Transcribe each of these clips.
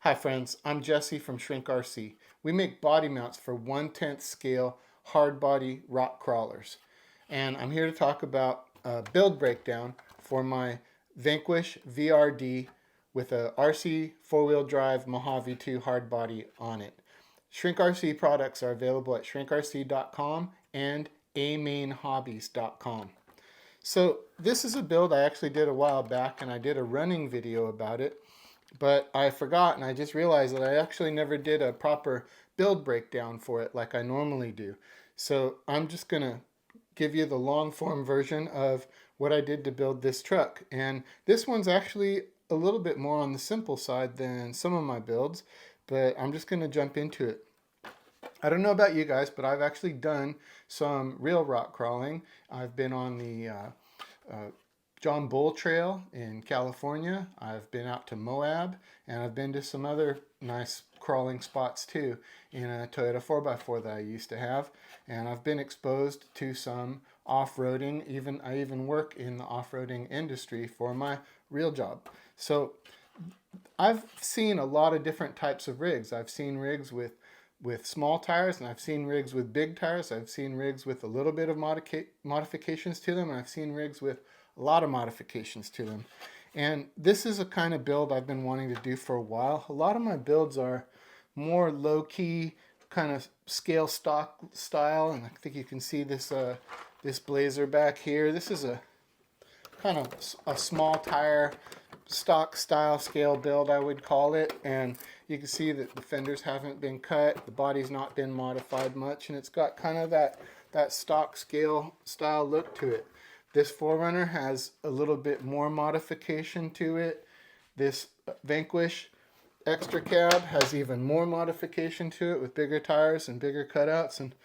Hi friends, I'm Jesse from Shrink RC. We make body mounts for 1/10 scale hard body rock crawlers. And I'm here to talk about a build breakdown for my Vanquish VRD with a RC 4-wheel drive Mojave 2 hard body on it. Shrink RC products are available at shrinkrc.com and amainhobbies.com. So this is a build I actually did a while back, and I did a running video about it, but I forgot, and I just realized that I actually never did a proper build breakdown for it like I normally do. So I'm just gonna give you the long form version of what I did to build this truck. And this one's actually a little bit more on the simple side than some of my builds, but I'm just gonna jump into it. I don't know about you guys, but I've actually done some real rock crawling. I've been on the uh, John Bull Trail in California. I've been out to Moab, and I've been to some other nice crawling spots too in a Toyota 4x4 that I used to have. And I've been exposed to some off-roading. I even work in the off-roading industry for my real job. So I've seen a lot of different types of rigs. I've seen rigs with small tires, and I've seen rigs with big tires. I've seen rigs with a little bit of modifications to them, and I've seen rigs with a lot of modifications to them. And this is a kind of build I've been wanting to do for a while. A lot of my builds are more low-key, kind of scale stock style, and I think you can see this this blazer back here. This is a kind of a small tire stock style scale build, I would call it. And you can see that the fenders haven't been cut, the body's not been modified much, and it's got kind of that stock scale style look to it. This 4Runner has a little bit more modification to it. This Vanquish extra cab has even more modification to it with bigger tires and bigger cutouts. And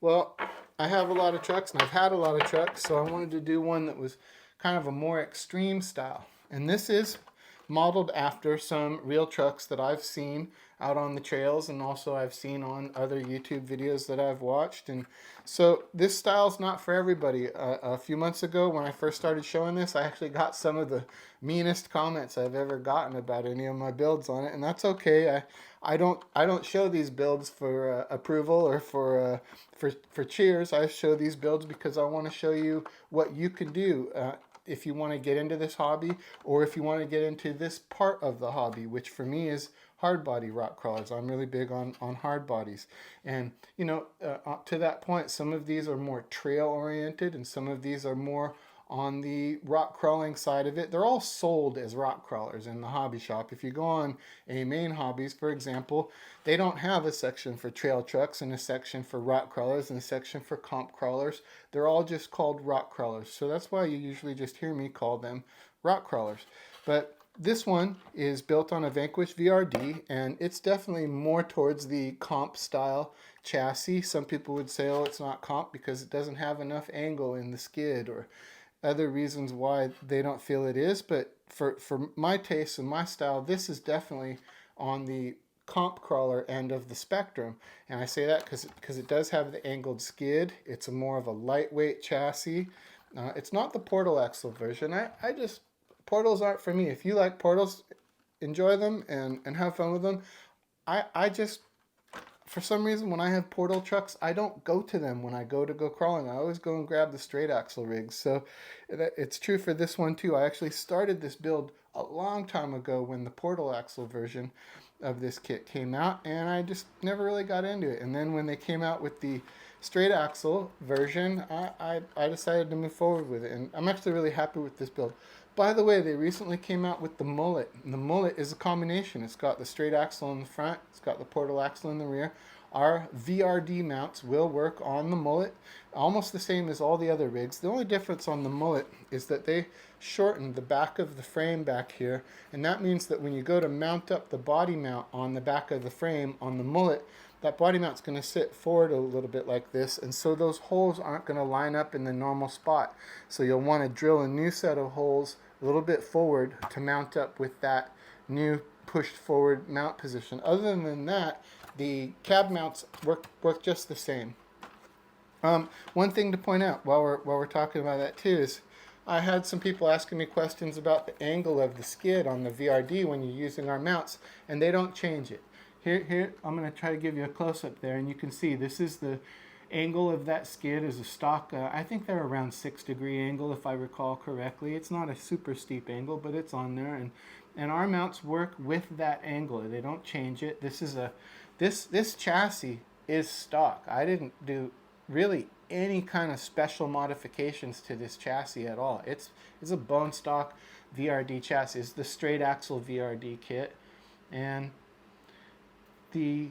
well, I have a lot of trucks, and I've had a lot of trucks, so I wanted to do one that was kind of a more extreme style. And this is modeled after some real trucks that I've seen out on the trails, and also I've seen on other YouTube videos that I've watched. And so this style's not for everybody. A few months ago when I first started showing this, I actually got some of the meanest comments I've ever gotten about any of my builds on it, and that's okay. I don't show these builds for approval or for cheers. I show these builds because I want to show you what you can do if you want to get into this hobby, or if you want to get into this part of the hobby, which for me is hard body rock crawlers. I'm really big on hard bodies. And you know, up to that point, some of these are more trail oriented, and some of these are more on the rock crawling side of it. They're all sold as rock crawlers in the hobby shop. If you go on Main Hobbies, for example, they don't have a section for trail trucks and a section for rock crawlers and a section for comp crawlers. They're all just called rock crawlers. So that's why you usually just hear me call them rock crawlers. But this one is built on a Vanquish VRD, and it's definitely more towards the comp style chassis. Some people would say, oh, it's not comp because it doesn't have enough angle in the skid, or other reasons why they don't feel it is. But for my taste and my style, this is definitely on the comp crawler end of the spectrum. And I say that because it does have the angled skid. It's a more of a lightweight chassis. It's not the portal axle version. I just, portals aren't for me. If you like portals, enjoy them and have fun with them. I just, for some reason, when I have portal trucks, I don't go to them when I go crawling. I always go and grab the straight axle rigs. So it's true for this one too. I actually started this build a long time ago when the portal axle version of this kit came out, and I just never really got into it. And then when they came out with the straight axle version, I decided to move forward with it, and I'm actually really happy with this build. By the way, they recently came out with the mullet, and the mullet is a combination. It's got the straight axle in the front, it's got the portal axle in the rear. Our VRD mounts will work on the mullet, almost the same as all the other rigs. The only difference on the mullet is that they shortened the back of the frame back here, and that means that when you go to mount up the body mount on the back of the frame on the mullet, that body mount's going to sit forward a little bit like this, and so those holes aren't going to line up in the normal spot. So you'll want to drill a new set of holes a little bit forward to mount up with that new pushed forward mount position. Other than that, the cab mounts work just the same. One thing to point out while we're talking about that too is I had some people asking me questions about the angle of the skid on the VRD when you're using our mounts, and they don't change it. Here, I'm going to try to give you a close-up there, and you can see this is the angle of that skid is a stock, I think they're around 6-degree angle if I recall correctly. It's not a super steep angle, but it's on there, and our mounts work with that angle. They don't change it. This chassis is stock. I didn't do really any kind of special modifications to this chassis at all. It's a bone stock VRD chassis. It's the straight axle VRD kit, and the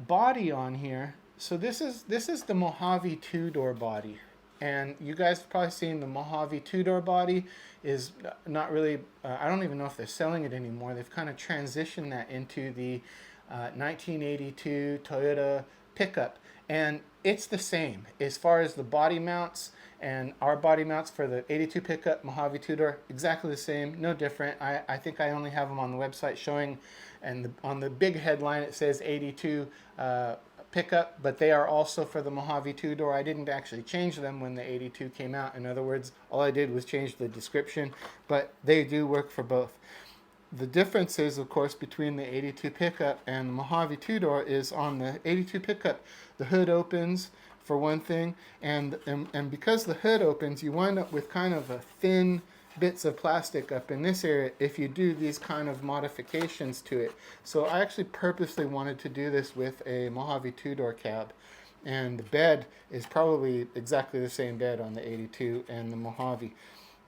body on here. So this is the Mojave 2-door body, and you guys have probably seen the Mojave 2-door body is not really. I don't even know if they're selling it anymore. They've kind of transitioned that into the 1982 Toyota pickup, and it's the same as far as the body mounts, and our body mounts for the 82 pickup Mojave 2-door, exactly the same, no different. I think I only have them on the website showing, and on the big headline it says 82 pickup, but they are also for the Mojave 2-door. I didn't actually change them when the 82 came out. In other words, all I did was change the description, but they do work for both. The difference is, of course, between the 82 pickup and the Mojave 2-door is on the 82 pickup, the hood opens for one thing, and because the hood opens, you wind up with kind of a thin bits of plastic up in this area if you do these kind of modifications to it. So I actually purposely wanted to do this with a Mojave 2-door cab, and the bed is probably exactly the same bed on the 82 and the Mojave.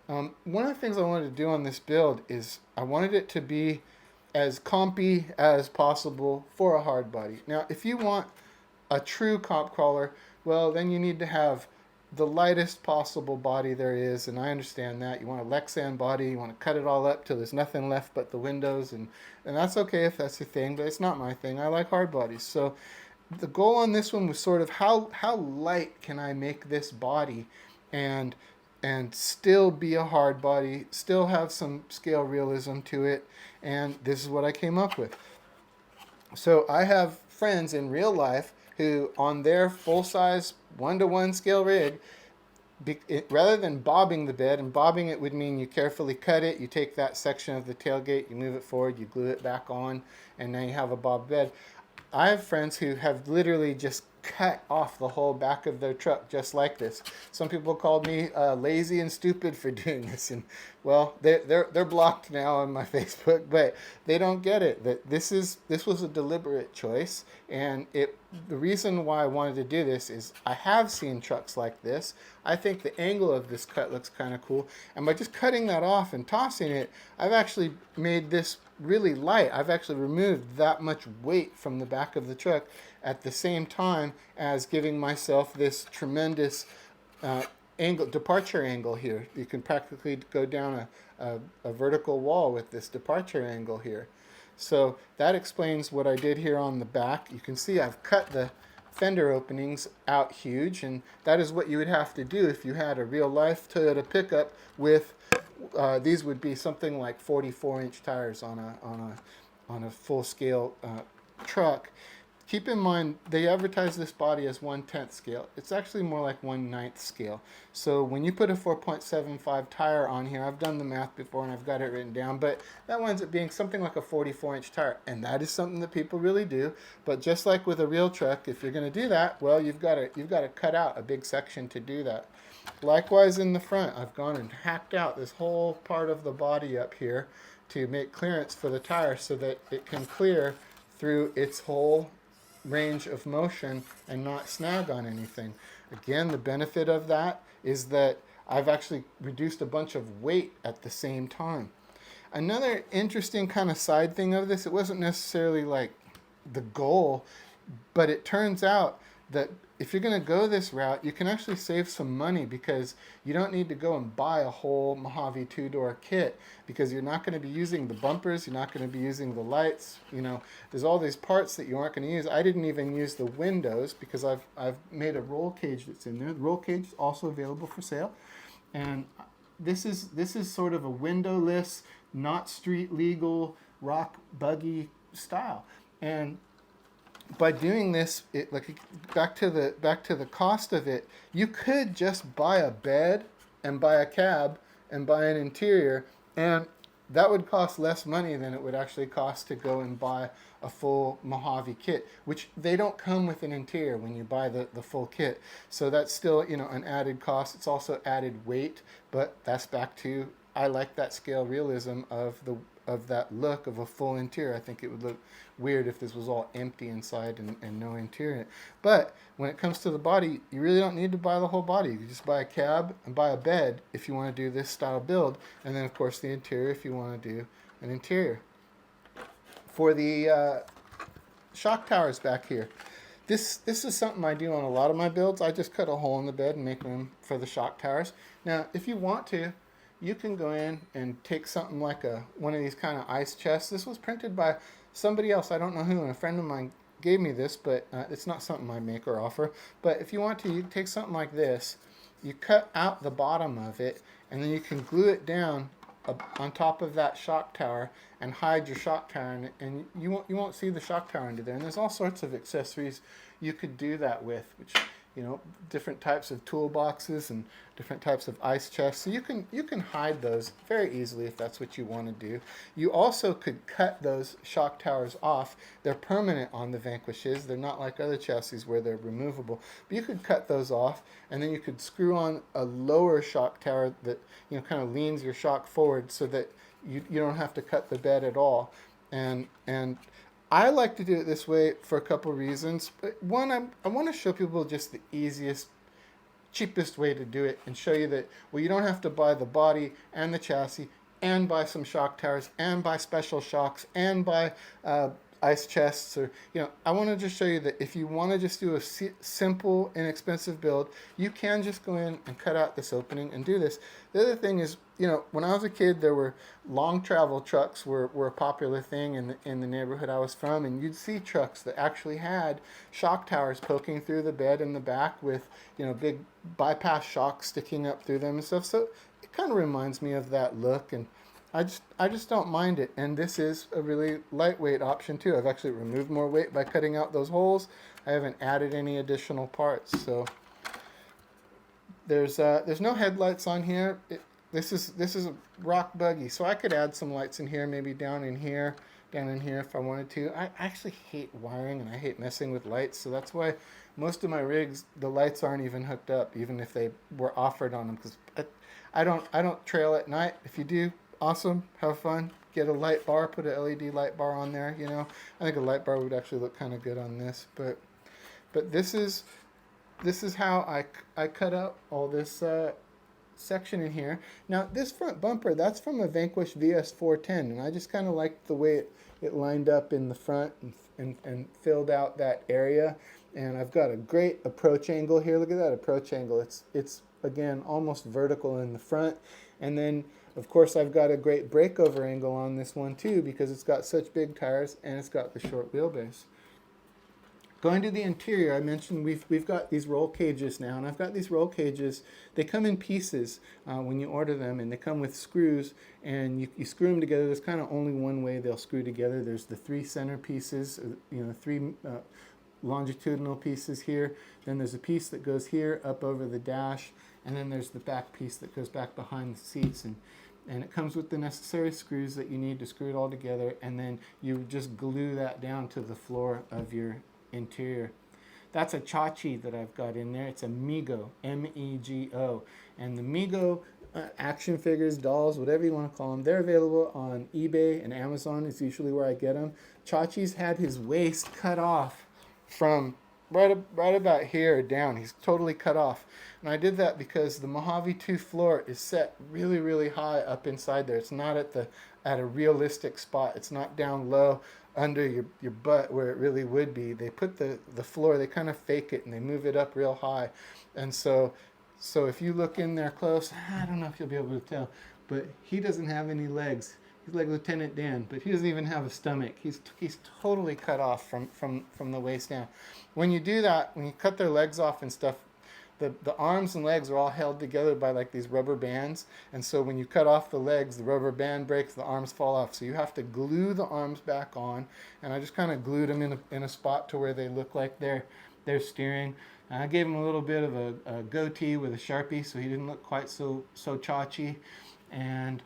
One of the things I wanted to do on this build is I wanted it to be as compy as possible for a hard body. Now, if you want a true cop crawler, well, then you need to have the lightest possible body there is, and I understand that. You want a Lexan body, you want to cut it all up till there's nothing left but the windows, and that's okay if that's your thing, but it's not my thing. I like hard bodies. So the goal on this one was sort of how light can I make this body and still be a hard body, still have some scale realism to it, and this is what I came up with. So I have friends in real life who, on their full-size 1-to-1 scale rig, rather than bobbing the bed, and bobbing it would mean you carefully cut it, you take that section of the tailgate, you move it forward, you glue it back on, and now you have a bob bed. I have friends who have literally just cut off the whole back of their truck just like this. Some people called me lazy and stupid for doing this, and well, they're blocked now on my Facebook, but they don't get it. That this was a deliberate choice, and the reason why I wanted to do this is I have seen trucks like this. I think the angle of this cut looks kind of cool, and by just cutting that off and tossing it, I've actually made this really light. I've actually removed that much weight from the back of the truck at the same time as giving myself this tremendous departure angle here. You can practically go down a vertical wall with this departure angle here. So that explains what I did here on the back. You can see I've cut the fender openings out huge, and that is what you would have to do if you had a real life Toyota pickup with these would be something like 44-inch tires on a full scale truck. Keep in mind, they advertise this body as 1/10 scale. It's actually more like 1/9 scale. So when you put a 4.75 tire on here, I've done the math before and I've got it written down, but that winds up being something like a 44-inch tire, and that is something that people really do. But just like with a real truck, if you're going to do that, well, you've got to cut out a big section to do that. Likewise in the front, I've gone and hacked out this whole part of the body up here to make clearance for the tire so that it can clear through its whole range of motion and not snag on anything. Again, the benefit of that is that I've actually reduced a bunch of weight at the same time. Another interesting kind of side thing of this, it wasn't necessarily like the goal, but it turns out that if you're going to go this route, you can actually save some money because you don't need to go and buy a whole Mojave 2-door kit because you're not going to be using the bumpers, you're not going to be using the lights. You know, there's all these parts that you aren't going to use. I didn't even use the windows because I've made a roll cage that's in there. The roll cage is also available for sale, and this is sort of a windowless, not street legal rock buggy style. And by doing this, back to the cost of it, you could just buy a bed and buy a cab and buy an interior, and that would cost less money than it would actually cost to go and buy a full Mojave kit, which they don't come with an interior when you buy the full kit. So that's still, you know, an added cost. It's also added weight, but that's back to, I like that scale realism of that look of a full interior. I think it would look weird if this was all empty inside and no interior. But when it comes to the body, you really don't need to buy the whole body. You can just buy a cab and buy a bed if you want to do this style build, and then of course the interior if you want to do an interior. For the shock towers back here, this is something I do on a lot of my builds. I just cut a hole in the bed and make room for the shock towers. Now, if you want to, you can go in and take something like one of these kind of ice chests. This was printed by somebody else, I don't know who, and a friend of mine gave me this, but it's not something I make or offer. But if you want to, you can take something like this, you cut out the bottom of it, and then you can glue it down on top of that shock tower and hide your shock tower, and you won't see the shock tower under there. And there's all sorts of accessories you could do that with, which, you know, different types of toolboxes and different types of ice chests. So you can hide those very easily if that's what you want to do. You also could cut those shock towers off. They're permanent on the Vanquishes. They're not like other chassis where they're removable. But you could cut those off, and then you could screw on a lower shock tower that, you know, kind of leans your shock forward so that you don't have to cut the bed at all. And I like to do it this way for a couple reasons. One, I want to show people just the easiest, cheapest way to do it and show you that, well, you don't have to buy the body and the chassis and buy some shock towers and buy special shocks and buy ice chests, or, you know, I want to just show you that if you want to just do a simple, inexpensive build, you can just go in and cut out this opening and do this. The other thing is, you know, when I was a kid, there were long travel trucks were a popular thing in the neighborhood I was from, and you'd see trucks that actually had shock towers poking through the bed in the back with, you know, big bypass shocks sticking up through them and stuff. So it kind of reminds me of that look, and I just don't mind it. And this is a really lightweight option too. I've actually removed more weight by cutting out those holes. I haven't added any additional parts. So there's no headlights on here. This is a rock buggy, so I could add some lights in here, maybe down in here if I wanted to. I actually hate wiring and I hate messing with lights, so that's why most of my rigs, the lights aren't even hooked up, even if they were offered on them, because I don't trail at night. If you do, awesome, have fun. Get a light bar, put an LED light bar on there. You know, I think a light bar would actually look kind of good on this. But this is how I cut out all this section in here. Now this front bumper, that's from a Vanquish VS410, and I just kind of liked the way it lined up in the front and filled out that area. And I've got a great approach angle here. Look at that approach angle. It's again almost vertical in the front, and then of course I've got a great breakover angle on this one too, because it's got such big tires and it's got the short wheelbase. Going to the interior, I mentioned we've got these roll cages now, and I've got these roll cages. They come in pieces when you order them, and they come with screws, and you screw them together. There's kind of only one way they'll screw together. There's the 3 center pieces, you know, 3 longitudinal pieces here. Then there's a piece that goes here up over the dash, and then there's the back piece that goes back behind the seats, and it comes with the necessary screws that you need to screw it all together, and then you just glue that down to the floor of your interior. That's a Chachi that I've got in there. It's a Mego, M-E-G-O, and the Mego action figures, dolls, whatever you want to call them, they're available on eBay and Amazon is usually where I get them. Chachi's had his waist cut off from right about here down. He's totally cut off, and I did that because the Mojave 2 floor is set really, really high up inside there. It's not at a realistic spot. It's not down low under your butt where it really would be. They put the floor, they kind of fake it, and they move it up real high. And so if you look in there close, I don't know if you'll be able to tell, but he doesn't have any legs. He's like Lieutenant Dan, but he doesn't even have a stomach. He's totally cut off from the waist down. When you do that, when you cut their legs off and stuff, the arms and legs are all held together by like these rubber bands, and so when you cut off the legs, the rubber band breaks, the arms fall off. So you have to glue the arms back on, and I just kind of glued them in a spot to where they look like they're There's steering. I gave him a little bit of a goatee with a Sharpie so he didn't look quite so chachi. And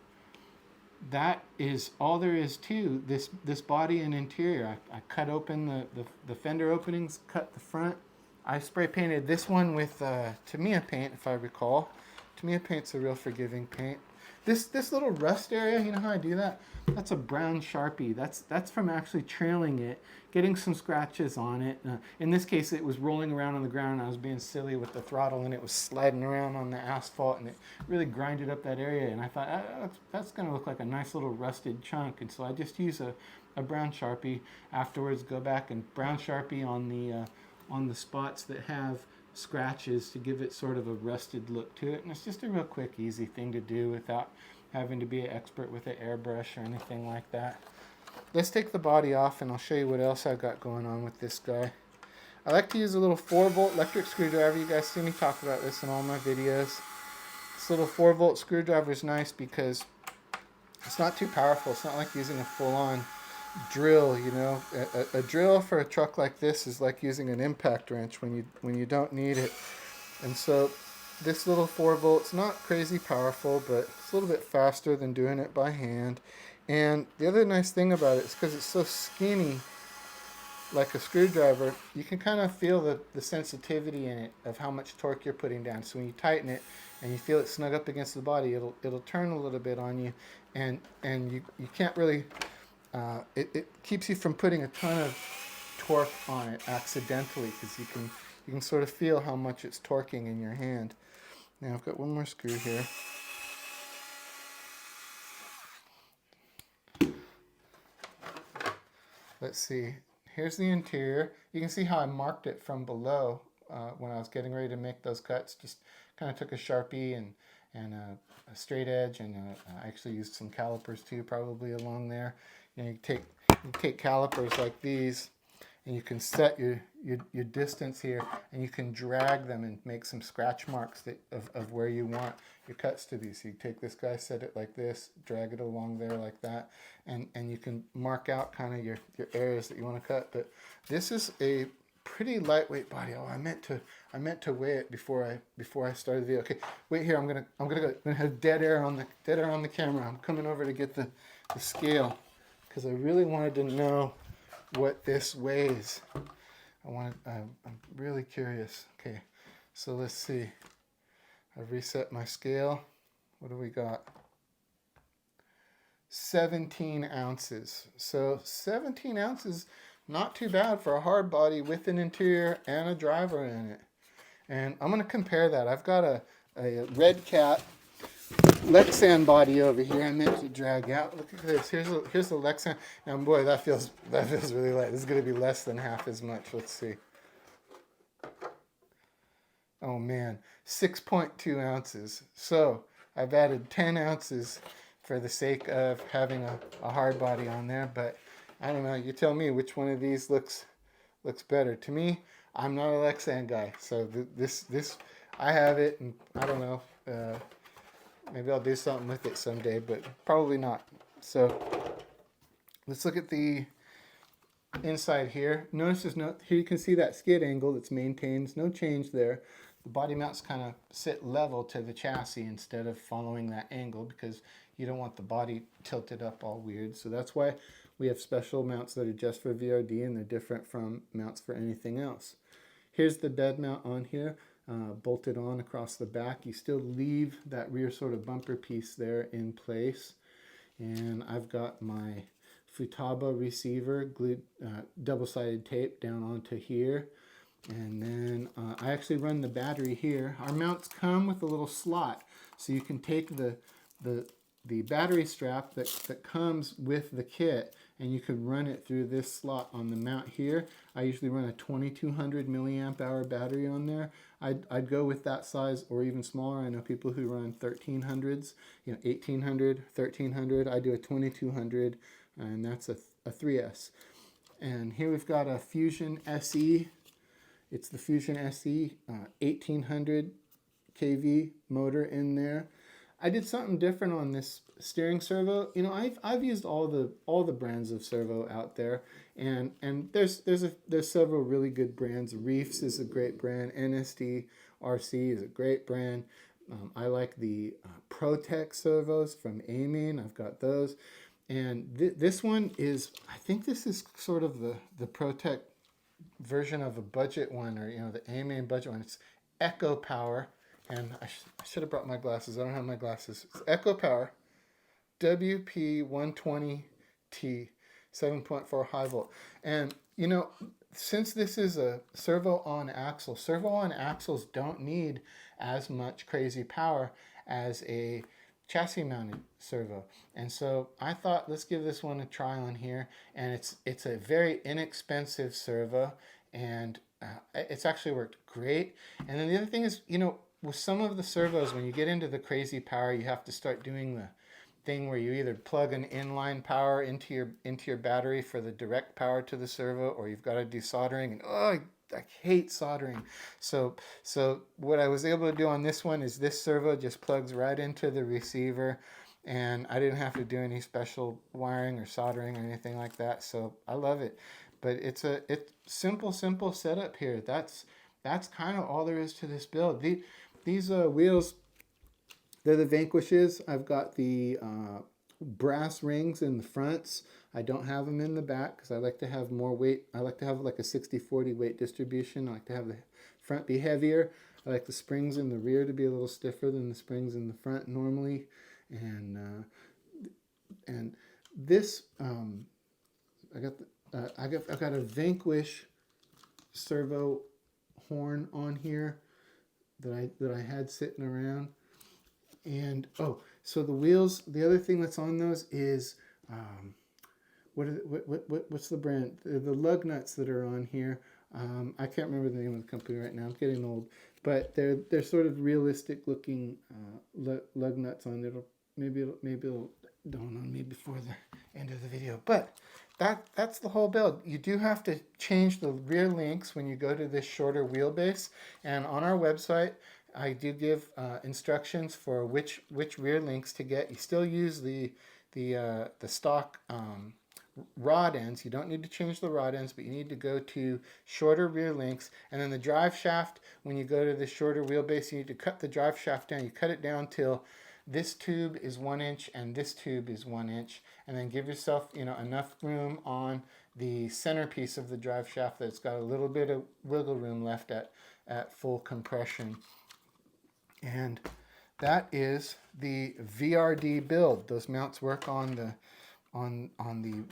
that is all there is to this body and interior. I cut open the fender openings, cut the front. I spray painted this one with Tamiya paint, if I recall. Tamiya paint's a real forgiving paint. This little rust area, you know how I do that? That's a brown Sharpie. That's from actually trailing it, getting some scratches on it. In this case, it was rolling around on the ground. I was being silly with the throttle, and it was sliding around on the asphalt, and it really grinded up that area. And I thought, that's going to look like a nice little rusted chunk. And so I just use a brown Sharpie. Afterwards, go back and brown Sharpie on the spots that have scratches to give it sort of a rusted look to it. And it's just a real quick, easy thing to do without having to be an expert with an airbrush or anything like that. Let's take the body off and I'll show you what else I've got going on with this guy. I like to use a little 4-volt electric screwdriver. You guys see me talk about this in all my videos. This little 4-volt screwdriver is nice because it's not too powerful. It's not like using a full-on drill, you know. A drill for a truck like this is like using an impact wrench when you don't need it. And so this little 4-volt's not crazy powerful, but it's a little bit faster than doing it by hand. And the other nice thing about it is because it's so skinny, like a screwdriver, you can kind of feel the sensitivity in it of how much torque you're putting down. So when you tighten it and you feel it snug up against the body, it'll turn a little bit on you, and you can't really it keeps you from putting a ton of torque on it accidentally, because you can sort of feel how much it's torquing in your hand. Now I've got one more screw here. Let's see. Here's the interior. You can see how I marked it from below when I was getting ready to make those cuts. Just kind of took a Sharpie and a straight edge, and I actually used some calipers too, probably along there. You know, you take calipers like these, and you can set your distance here, and you can drag them and make some scratch marks of where you want your cuts to be. So you take this guy, set it like this, drag it along there like that, and you can mark out kind of your areas that you want to cut. But this is a pretty lightweight body. Oh, I meant to weigh it before I started the video. Okay, wait here. I'm gonna have dead air on the camera. I'm coming over to get the scale, because I really wanted to know what this weighs. I'm really curious. Okay, so let's see. I've reset my scale. What do we got? 17 ounces. So 17 ounces, not too bad for a hard body with an interior and a driver in it. And I'm going to compare that. I've got a Red Cat Lexan body over here. I meant to drag out. Look at this. Here's the Lexan. Now, boy, that feels really light. This is going to be less than half as much. Let's see. Oh man, 6.2 ounces. So I've added 10 ounces for the sake of having a hard body on there. But I don't know. You tell me which one of these looks better. To me, I'm not a Lexan guy. So this I have it, and I don't know. Maybe I'll do something with it someday, but probably not. So let's look at the inside here. Notice here you can see that skid angle that's maintained. No change there. The body mounts kind of sit level to the chassis instead of following that angle, because you don't want the body tilted up all weird. So that's why we have special mounts that are just for VRD, and they're different from mounts for anything else. Here's the bed mount on here. Bolted on across the back. You still leave that rear sort of bumper piece there in place. And I've got my Futaba receiver glued, double-sided tape down onto here. And then I actually run the battery here. Our mounts come with a little slot, so you can take the battery strap that comes with the kit, and you could run it through this slot on the mount here. I usually run a 2200 milliamp hour battery on there. I'd go with that size or even smaller. I know people who run 1300s, 1800, 1300. I do a 2200, and that's a 3S. And here we've got a Fusion SE. It's the Fusion SE 1800 kV motor in there. I did something different on this steering servo. You know, I've used all the brands of servo out there, and there's several really good brands. Reefs is a great brand. NSD RC is a great brand. I like the Protec servos from Amine. I've got those, and this one is, I think this is sort of the Protec version of a budget one, or you know, the Amine budget one. It's Echo Power, and I should have brought my glasses. I don't have my glasses. It's Echo Power WP120T 7.4 high volt. And you know, since this is a servo on axles don't need as much crazy power as a chassis mounted servo. And so I thought, let's give this one a try on here. And it's a very inexpensive servo, and it's actually worked great. And then the other thing is, you know, with some of the servos, when you get into the crazy power, you have to start doing the thing where you either plug an inline power into your battery for the direct power to the servo, or you've got to do soldering. And oh, I hate soldering. So what I was able to do on this one is this servo just plugs right into the receiver, and I didn't have to do any special wiring or soldering or anything like that. So I love it. But it's simple setup here. That's kind of all there is to this build. These wheels, they're the Vanquishes. I've got the brass rings in the fronts. I don't have them in the back because I like to have more weight. I like to have like a 60-40 weight distribution. I like to have the front be heavier. I like the springs in the rear to be a little stiffer than the springs in the front normally. And this I've got a Vanquish servo horn on here that I had sitting around. And oh, so the wheels, the other thing that's on those is what's the brand? The lug nuts that are on here. I can't remember the name of the company right now. I'm getting old, but they're sort of realistic looking lug nuts on it. Maybe it'll dawn on me before the end of the video. But that's the whole build. You do have to change the rear links when you go to this shorter wheelbase, and on our website I do give instructions for which rear links to get. You still use the stock rod ends. You don't need to change the rod ends, but you need to go to shorter rear links. And then the drive shaft, when you go to the shorter wheelbase, you need to cut the drive shaft down. You cut it down till this tube is 1 inch and this tube is 1 inch, and then give yourself, you know, enough room on the centerpiece of the drive shaft that it's got a little bit of wiggle room left at full compression. And that is the VRD build. Those mounts work on the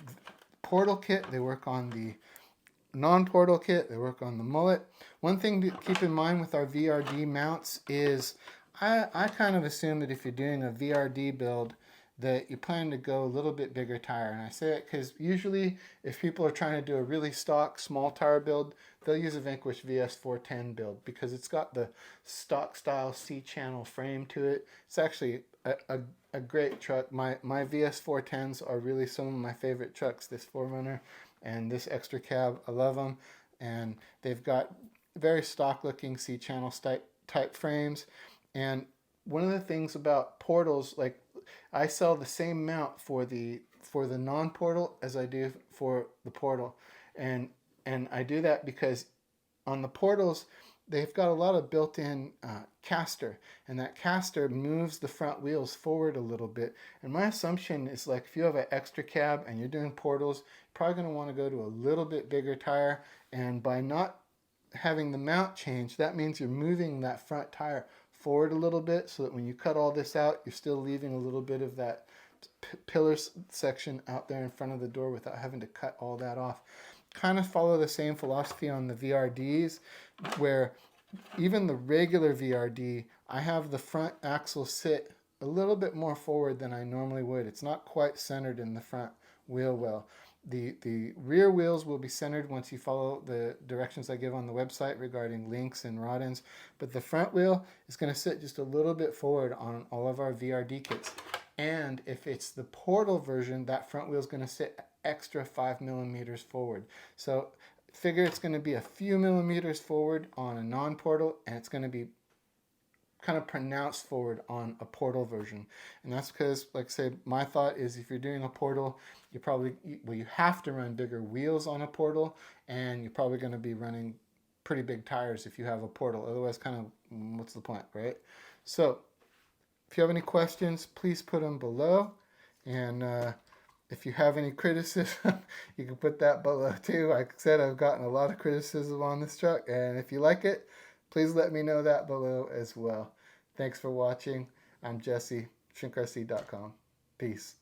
portal kit. They work on the non-portal kit. They work on the mullet. One thing to keep in mind with our VRD mounts is I kind of assume that if you're doing a VRD build, that you plan to go a little bit bigger tire. And I say it because usually if people are trying to do a really stock small tire build, they'll use a Vanquish VS410 build because it's got the stock style C-channel frame to it. It's actually a great truck. My VS410s are really some of my favorite trucks, this 4Runner and this extra cab. I love them. And they've got very stock looking C-channel type frames. And one of the things about portals, like I sell the same mount for the non-portal as I do for the portal, and I do that because on the portals they've got a lot of built-in caster, and that caster moves the front wheels forward a little bit. And my assumption is, like, if you have an extra cab and you're doing portals, you're probably going to want to go to a little bit bigger tire, and by not having the mount change, that means you're moving that front tire forward a little bit, so that when you cut all this out, you're still leaving a little bit of that pillar section out there in front of the door without having to cut all that off. Kind of follow the same philosophy on the VRDs, where even the regular VRD, I have the front axle sit a little bit more forward than I normally would. It's not quite centered in the front wheel well. The rear wheels will be centered once you follow the directions I give on the website regarding links and rod ends, but the front wheel is going to sit just a little bit forward on all of our VRD kits. And if it's the portal version, that front wheel is going to sit extra 5 millimeters forward. So figure it's going to be a few millimeters forward on a non-portal, and it's going to be kind of pronounced forward on a portal version. And that's because, like I said, my thought is if you're doing a portal, you probably, well, you have to run bigger wheels on a portal, and you're probably going to be running pretty big tires if you have a portal. Otherwise, kind of, what's the point, right? So if you have any questions, please put them below. And if you have any criticism, you can put that below too. Like I said, I've gotten a lot of criticism on this truck. And if you like it, please let me know that below as well. Thanks for watching. I'm Jesse, ShrinkRC.com. Peace.